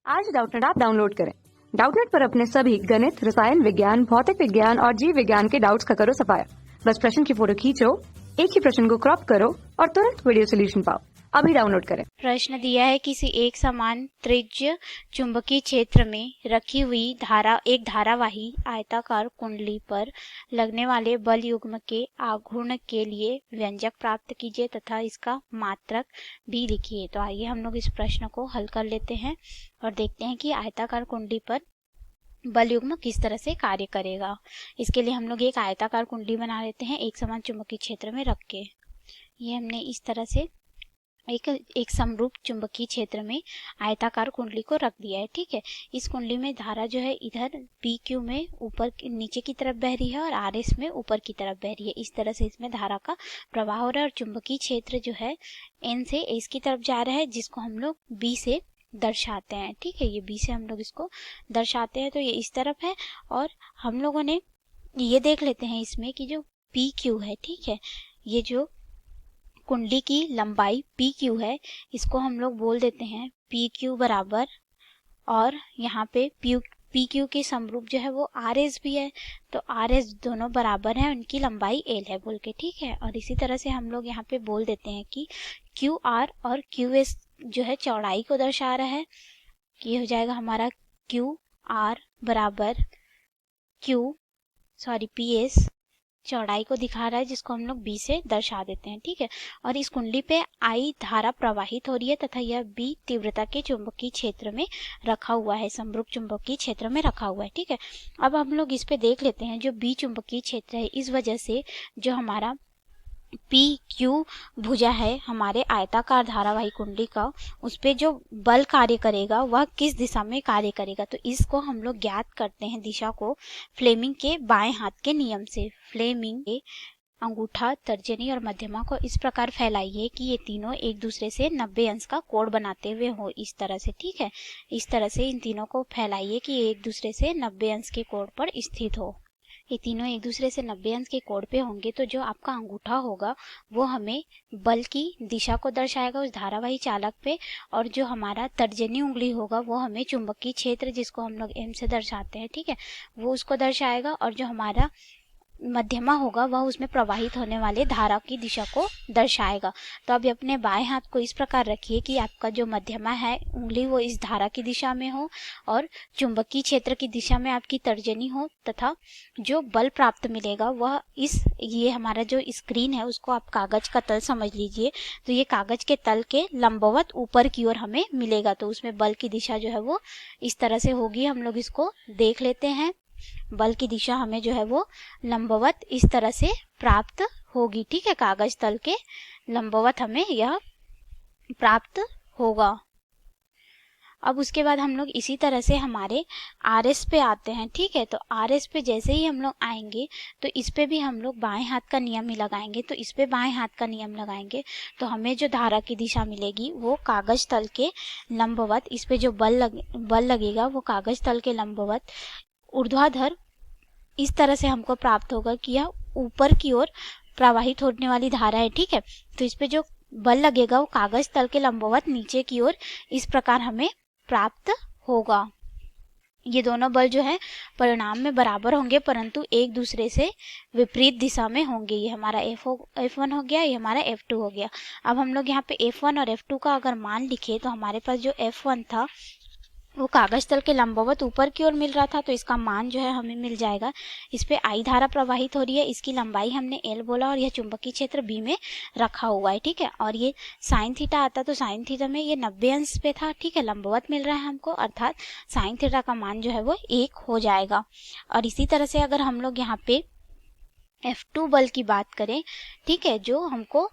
आज Doubtnut app download करें। Doubtnut पर अपने सभी गणित, रसायन विज्ञान, भौतिक विज्ञान और जीव विज्ञान के डाउट्स का करो सफाया। बस प्रश्न की फोटो खींचो, एक ही प्रश्न को क्रॉप करो और तुरंत वीडियो सोल्यूशन पाओ। अभी डाउनलोड करें। प्रश्न दिया है किसी एक समान त्रिज्य चुंबकीय क्षेत्र में रखी हुई एक धारावाही आयताकार कुंडली पर लगने वाले बल युग्म के आघूर्ण के लिए व्यंजक प्राप्त कीजिए तथा इसका मात्रक भी लिखिए। तो आइए हम लोग इस प्रश्न को हल कर लेते हैं और देखते हैं कि आयताकार कुंडली पर बल युग्म किस तरह से कार्य करेगा। इसके लिए हम लोग एक आयताकार कुंडली बना लेते हैं एक समान चुंबकीय क्षेत्र में रख के। ये हमने इस तरह से एक समरूप चुंबकीय क्षेत्र में आयताकार कुंडली को रख दिया है। ठीक है, इस कुंडली में धारा जो है इधर पी क्यू में ऊपर नीचे की तरफ बह रही है और आर एस में ऊपर की तरफ बह रही है। इस तरह से इसमें धारा का प्रवाह हो रहा है और चुंबकीय क्षेत्र जो है एन से एस की तरफ जा रहा है, जिसको हम लोग बी से दर्शाते हैं। ठीक है, ये बी से हम लोग इसको दर्शाते हैं। तो ये इस तरफ है और हम लोगों ने ये देख लेते हैं इसमें कि जो पी क्यू है, ठीक है, ये जो कुंडली की लंबाई पी क्यू है, इसको हम लोग बोल देते हैं पी क्यू बराबर, और यहाँ पे पी क्यू के समरूप जो है वो आर एस भी है, तो आर एस दोनों बराबर हैं, उनकी लंबाई एल है बोल के। ठीक है, और इसी तरह से हम लोग यहाँ पे बोल देते हैं कि क्यू आर और क्यू एस जो है चौड़ाई को दर्शा रहा है। ये हो जाएगा हमारा क्यू आर बराबर पी एस चौड़ाई को दिखा रहा है, जिसको हम लोग बी से दर्शा देते हैं। ठीक है, और इस कुंडली पे आई धारा प्रवाहित हो रही है तथा यह बी तीव्रता के चुंबकीय क्षेत्र में रखा हुआ है, समरूप चुंबकीय क्षेत्र में रखा हुआ है। ठीक है, अब हम लोग इस पे देख लेते हैं जो बी चुंबकीय क्षेत्र है, इस वजह से जो हमारा पी क्यू भुजा है हमारे आयताकार धारावाही कुंडली का, उस पे जो बल कार्य करेगा वह किस दिशा में कार्य करेगा। तो इसको हम लोग ज्ञात करते हैं दिशा को फ्लेमिंग के बाएं हाथ के नियम से। फ्लेमिंग के अंगूठा, तर्जनी और मध्यमा को इस प्रकार फैलाइए कि ये तीनों एक दूसरे से 90 अंश का कोण बनाते हुए हो, इस तरह से। ठीक है, इस तरह से इन तीनों को फैलाइए कि एक दूसरे से 90 अंश के कोण पर स्थित हो। ये तीनों एक दूसरे से 90 अंश के कोण पे होंगे तो जो आपका अंगूठा होगा वो हमें बल की दिशा को दर्शाएगा उस धारावाही चालक पे, और जो हमारा तर्जनी उंगली होगा वो हमें चुंबकीय क्षेत्र, जिसको हम लोग एम से दर्शाते हैं, ठीक है, वो उसको दर्शाएगा, और जो हमारा मध्यमा होगा वह उसमें प्रवाहित होने वाले धारा की दिशा को दर्शाएगा। तो अब अपने बाएं हाथ को इस प्रकार रखिए कि आपका जो मध्यमा है उंगली वो इस धारा की दिशा में हो और चुंबकीय क्षेत्र की दिशा में आपकी तर्जनी हो, तथा जो बल प्राप्त मिलेगा वह ये हमारा जो स्क्रीन है उसको आप कागज का तल समझ लीजिए, तो ये कागज के तल के लंबवत ऊपर की ओर हमें मिलेगा। तो उसमें बल की दिशा जो है वो इस तरह से होगी। हम लोग इसको देख लेते हैं। बल की दिशा हमें जो है वो लंबवत इस तरह से प्राप्त होगी। ठीक है, कागज तल के लंबवत हमें यह प्राप्त होगा। अब उसके बाद हम लोग इसी तरह से हमारे आर एस पे आते हैं। ठीक है, तो आर एस पे जैसे ही हम लोग आएंगे तो इस पे भी हम लोग बाएं हाथ का नियम ही लगाएंगे। तो इस पे बाएं हाथ का नियम लगाएंगे तो हमें जो धारा की दिशा मिलेगी वो कागज तल के लंबवत, इस पे जो बल लगेगा वो कागज तल के लंबवत ऊर्ध्वाधर इस तरह से हमको प्राप्त होगा कि यह ऊपर की ओर प्रवाहित होने वाली धारा है। ठीक है, तो इस पे जो बल लगेगा वो कागज तल के लंबवत नीचे की ओर इस प्रकार हमें प्राप्त होगा। ये दोनों बल जो है परिणाम में बराबर होंगे परंतु एक दूसरे से विपरीत दिशा में होंगे। ये हमारा F1 हो गया, ये हमारा F2 हो गया। अब हम लोग यहाँ पे F1 और F2 का अगर मान लिखे तो हमारे पास जो F1 था वो कागज तल के लंबवत ऊपर की ओर मिल रहा था, तो इसका मान जो है हमें मिल जाएगा। इस पे आई धारा प्रवाहित हो रही है, इसकी लंबाई हमने एल बोला और यह चुंबकीय क्षेत्र बी में रखा हुआ है। ठीक है, और ये साइन थीटा आता तो साइन थीटा में ये 90 अंश पे था। ठीक है, लंबवत मिल रहा है हमको, अर्थात साइन थीटा का मान जो है वो 1 हो जाएगा। और इसी तरह से अगर हम लोग यहाँ पे F2 बल की बात करें, ठीक है, जो हमको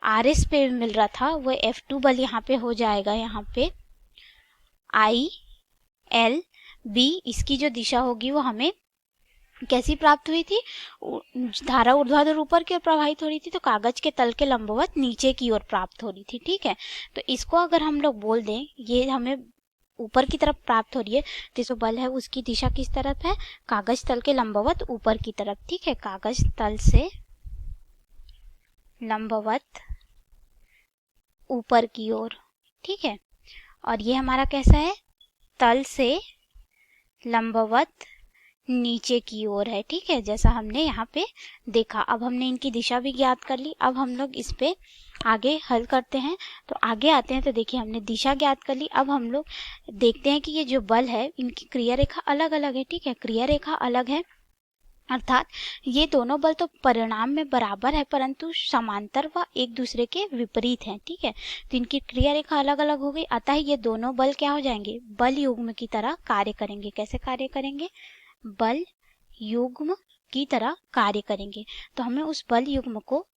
आर एस पे मिल रहा था वो F2 बल यहाँ पे हो जाएगा, यहाँ पे आई एल बी, इसकी जो दिशा होगी वो हमें कैसी प्राप्त हुई थी, धारा ऊर्ध्वाधर ऊपर की ओर प्रवाहित हो रही थी तो कागज के तल के लंबवत नीचे की ओर प्राप्त हो रही थी। ठीक है, तो इसको अगर हम लोग बोल दें ये हमें ऊपर की तरफ प्राप्त हो रही है, तो जो बल है उसकी दिशा किस तरफ है, कागज तल के लंबवत ऊपर की तरफ। ठीक है, कागज तल से लंबवत ऊपर की ओर। ठीक है, और ये हमारा कैसा है, तल से लंबवत नीचे की ओर है, ठीक है, जैसा हमने यहाँ पे देखा। अब हमने इनकी दिशा भी ज्ञात कर ली। अब हम लोग इस पे आगे हल करते हैं। तो आगे आते हैं तो देखिए हमने दिशा ज्ञात कर ली। अब हम लोग देखते हैं कि ये जो बल है इनकी क्रिया रेखा अलग अलग है, ठीक है, क्रिया रेखा अलग है, अर्थात ये दोनों बल तो परिणाम में बराबर है परंतु समांतर व एक दूसरे के विपरीत हैं, ठीक है। तो इनकी क्रिया रेखा अलग अलग हो गई, अतः ये दोनों बल क्या हो जाएंगे, बल युग्म की तरह कार्य करेंगे। कैसे कार्य करेंगे, बल युग्म की तरह कार्य करेंगे। तो हमें उस बल युग्म को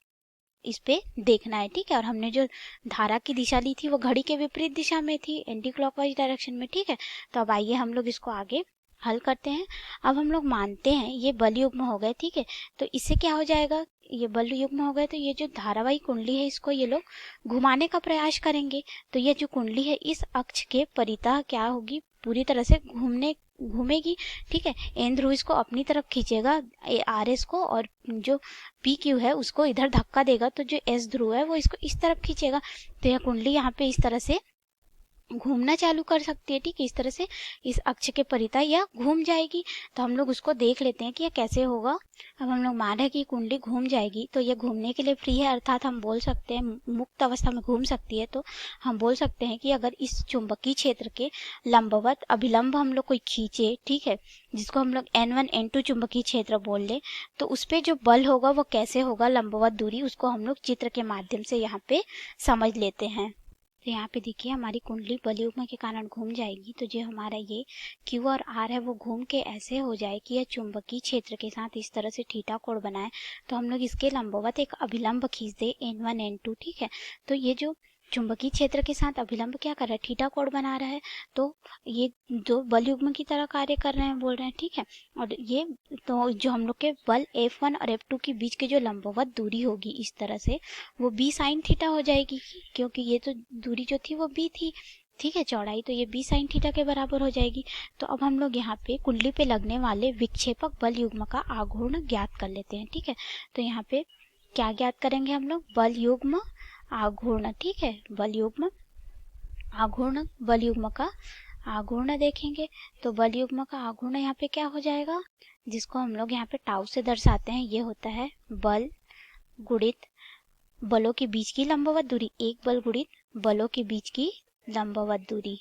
इस पे देखना है, ठीक है। और हमने जो धारा की दिशा ली थी वो घड़ी के विपरीत दिशा में थी, एंटी क्लॉकवाइज डायरेक्शन में, ठीक है। तो अब आइए हम लोग इसको आगे हल करते हैं। अब हम लोग मानते हैं ये बल युग्म हो गए, ठीक है। तो इससे क्या हो जाएगा, ये बल युग्म हो गए तो ये जो धारावाही कुंडली है इसको ये लोग घुमाने का प्रयास करेंगे। तो ये जो कुंडली है इस अक्ष के परितः क्या होगी, पूरी तरह से घूमेगी, ठीक है। एन ध्रुव इसको अपनी तरफ खींचेगा आर एस को, और जो पी क्यू है उसको इधर धक्का देगा, तो जो एस ध्रुव है वो इसको इस तरफ खींचेगा। तो यह कुंडली यहाँ पे इस तरह से घूमना चालू कर सकती है, ठीक है। इस तरह से इस अक्ष के परितः यह घूम जाएगी। तो हम लोग उसको देख लेते हैं कि यह कैसे होगा। अब हम लोग मान रहे हैं कि कुंडली घूम जाएगी, तो यह घूमने के लिए फ्री है, अर्थात हम बोल सकते हैं मुक्त अवस्था में घूम सकती है। तो हम बोल सकते हैं कि अगर इस चुंबकीय क्षेत्र के लंबवत अभिलंब हम लोग कोई खींचे, ठीक है, जिसको हम लोग N1 N2 चुंबकीय क्षेत्र बोल ले, तो उस पर जो बल होगा वो कैसे होगा, लंबवत दूरी, उसको हम लोग चित्र के माध्यम से यहाँ पे समझ लेते हैं। तो यहाँ पे देखिए हमारी कुंडली बल युग्म के कारण घूम जाएगी। तो जो हमारा ये Q और R है वो घूम के ऐसे हो जाए कि यह चुंबकीय क्षेत्र के साथ इस तरह से थीटा कोण बनाए। तो हम लोग इसके लंबवत एक अभिलंब खींच दे N1 N2, ठीक है। तो ये जो चुंबकीय क्षेत्र के साथ अभिलंब क्या कर रहा है, थीटा कोण बना रहा है। तो ये दो बल युग्म की तरह कार्य कर रहे हैं, बोल रहे हैं, ठीक है। और ये तो जो हम लोग के बल F1 और F2 के बीच के जो लंबवत दूरी होगी इस तरह से, वो B sin थीटा हो जाएगी, क्योंकि ये तो दूरी जो थी वो B थी, ठीक है, चौड़ाई, तो ये B sin थीटा के बराबर हो जाएगी। तो अब हम लोग यहाँ पे कुंडली पे लगने वाले विक्षेपक बल युग्म का आघूर्ण ज्ञात कर लेते हैं, ठीक है। तो यहाँ पे क्या ज्ञात करेंगे हम लोग, बल युग्म आघूर्ण, ठीक है, बल युग्म आघूर्ण, बल युग्म का आघूर्ण देखेंगे। तो बल युग्म का आघूर्ण यहाँ पे क्या हो जाएगा, जिसको हम लोग यहाँ पे टाउ से दर्शाते हैं, ये होता है बल गुणित बलों के बीच की लंबवत दूरी, एक बल गुणित बलों के बीच की लंबवत दूरी।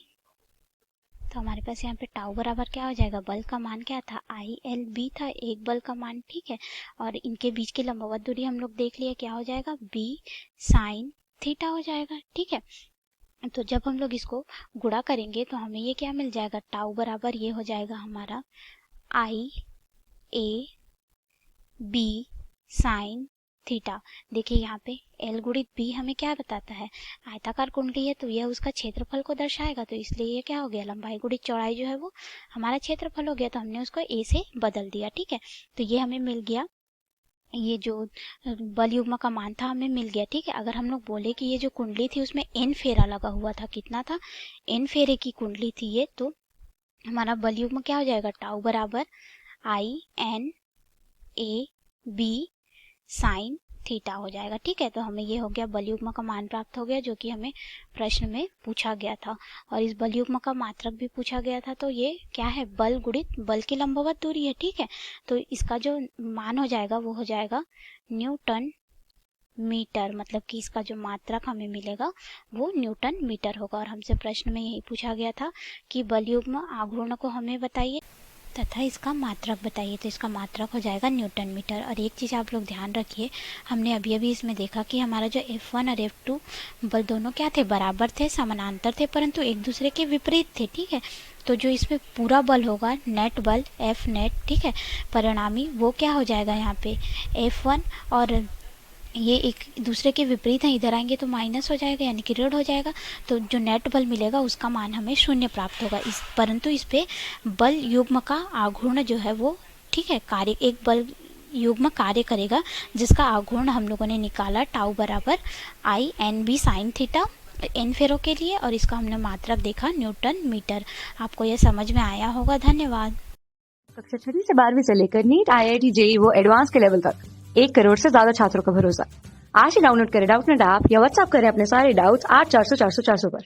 तो हमारे पास यहाँ पे टाउ बराबर क्या हो जाएगा, बल का मान क्या था, ILB था, एक बल का मान, ठीक है। और इनके बीच की लंबवत दूरी हम लोग देख लिया, क्या हो जाएगा, B sin थीटा हो जाएगा, ठीक है। तो जब हम लोग इसको गुणा करेंगे तो हमें ये क्या मिल जाएगा, टाउ बराबर ये हो जाएगा हमारा IAB sin थीटा। देखिए यहाँ पे L गुणित B हमें क्या बताता है, आयताकार कुंडली है तो यह उसका क्षेत्रफल को दर्शाएगा। तो इसलिए ये क्या हो गया, लंबाई गुणित चौड़ाई जो है वो हमारा क्षेत्रफल हो गया। तो हमने उसको A से बदल दिया, ठीक है। तो ये हमें मिल गया, ये जो बल युग्म का मान था हमें मिल गया, ठीक है। अगर हम लोग बोले कि ये जो कुंडली थी उसमें N फेरा लगा हुआ था, कितना था, N फेरे की कुंडली थी ये, तो हमारा बल युग्म क्या हो जाएगा, टाउ बराबर INAB sin थीटा हो जाएगा, ठीक है। तो हमें ये हो गया, बल युग्म का मान प्राप्त हो गया, जो कि हमें प्रश्न में पूछा गया था। और इस बल युग्म का मात्रक भी पूछा गया था। तो ये क्या है, बल गुणित बल की लंबवत दूरी है, ठीक है। तो इसका जो मान हो जाएगा वो हो जाएगा न्यूटन मीटर, मतलब कि इसका जो मात्रक हमें मिलेगा वो न्यूटन मीटर होगा। और हमसे प्रश्न में यही पूछा गया था कि बल युग्म आघूर्ण को हमें बताइए तथा इसका मात्रक बताइए। तो इसका मात्रक हो जाएगा न्यूटन मीटर। और एक चीज़ आप लोग ध्यान रखिए, हमने अभी इसमें देखा कि हमारा जो F1 और F2 बल दोनों क्या थे, बराबर थे, समानांतर थे, परंतु एक दूसरे के विपरीत थे, ठीक है। तो जो इसमें पूरा बल होगा, नेट बल F नेट, ठीक है, परिणामी वो क्या हो जाएगा, यहाँ पे F1 और ये एक दूसरे के विपरीत हैं, इधर आएंगे तो माइनस हो जाएगा, यानी कि ऋण हो जाएगा। तो जो नेट बल मिलेगा उसका मान हमें 0 प्राप्त होगा। परंतु इस पे बल युग्म का आघूर्ण जो है वो, ठीक है, कार्य, एक बल युग्म कार्य करेगा जिसका आघूर्ण हम लोगों ने निकाला, टाउ बराबर INB sin थीटा N फेरों के लिए, और इसका हमने मात्रक देखा न्यूटन मीटर। आपको यह समझ में आया होगा। धन्यवाद। कक्षा 6 से 12वीं से लेकर नीट, IIT, JEE वो एडवांस के लेवल तक 1 करोड़ से ज्यादा छात्रों का भरोसा। आज ही डाउनलोड करें डाउटनेट ऐप या व्हाट्सएप करें अपने सारे डाउट्स 8400 400 400 पर।